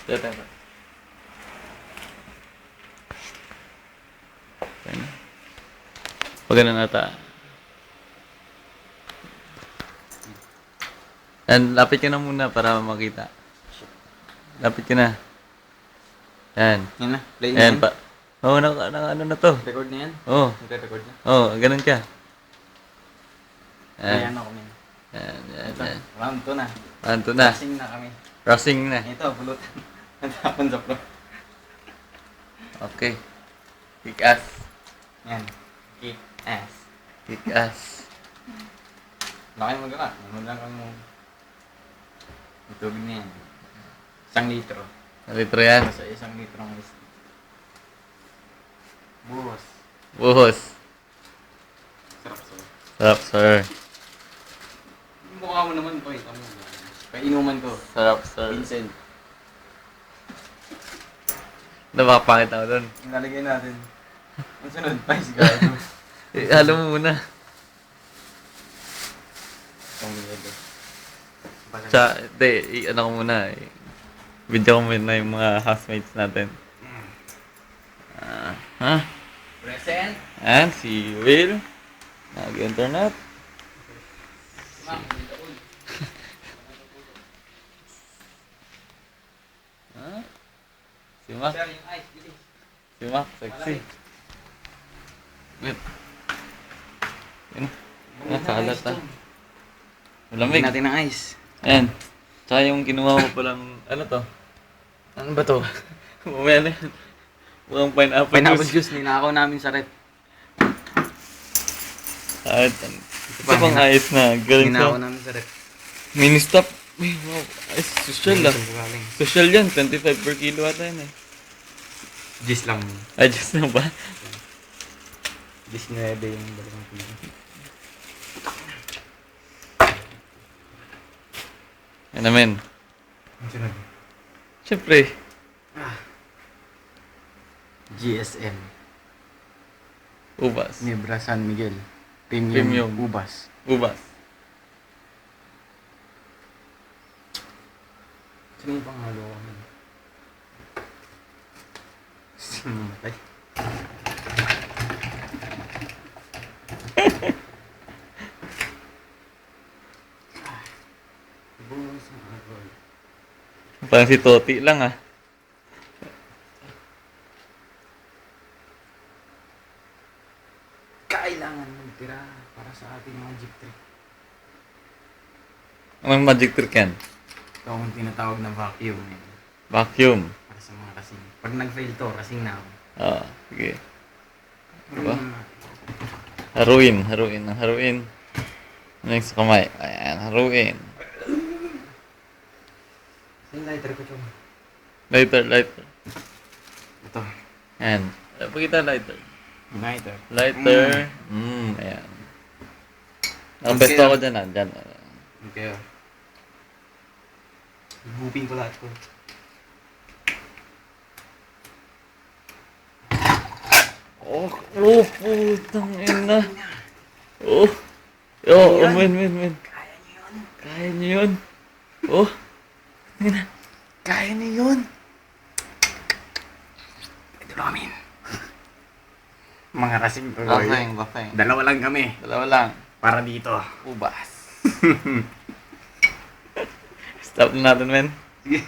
Ito. Pag ganun ata. And lapit ka na muna para makita. Lapit ka na. Yan. Yan na, play na Yan yan. pa. Oo, ano na to. Record na yan. Oo. Nagre-record na. Oo, ganun ka. Ayan Yan. ako min. Yan. Round 2 na. Anto na. Passing na kami. Crossing na. Ito, bulutan. Natapon sa pro. Okay. Kick ass. Yan. Kick ass. Kick ass. Laki mo gala. Ano lang kang mo. May tubig na yan. 1 litro. Nalitro yan. Sa 1 litro ng whiskey. Buhos. Buhos. Sarap so. Sarap, sir. Yung mukha mo naman ko. Ito mo. Painuman ko. Sarap, sir. Vincent. Napapangit ako doon. Ilalagay natin. Ang sunod, Vice Gago. Halo mo muna. Itong nilado. Ano ko muna. Video ko muna yung mga housemates natin. Ha? Present. And si Will. Nag-internet. Ha? Si Mac. Sir, yung ice, bilis. Si Mac, sexy. Wait. Yun. Nakalat ah. Malamig. Lagyan natin ng ice. Ayan. Tsaka yung kinuha ko palang, ano to? Ano ba to? Mamaya na yan. Mukhang pineapple Pineapple juice. juice, ninakaw namin sa rep. Kahit, ito pang ayos na. Galing Ninakaw sa namin sa rep. mini stop. Uy, wow. Ay, social lang. Social yan. 25 per kilo ata yan eh. Juice lang. Ay, just na ba? Juice 9 yung dalawang kilo. Yan namin. Ang sunod. Siyempre. GSM. Ubas. Nebra San Miguel. Premium, Premium. Ubas. Ubas. Sino yung pangalo ko? Sino matay? Bukas ang alcohol. Parang si Toti lang ah. Kailangan magtira para sa ating mga jeep trip. Anong magic trick yan? Ito ang tinatawag na vacuum. Vacuum. Para sa mga kasing. Pag nag-fail to, kasing na ako. Sige. Diba? Haruin. Ano yung sa kamay? Ayan, haruin. Saan lighter ko ito? Lighter. Ito. Ayan. Pakita lighter. Lighter. Lighter. Ayan. Ang best ako dyan ah. Dyan. Okay. Bupin ko lahat ko. Putang ina. Win. Kaya niyo yun. Ina. Kaya niyo yun. Ito namin. Mga kasing ko. Laseng. Dalawa lang kami. Dalawa lang. Para dito. Ubas. Stop na natin, men. Sige.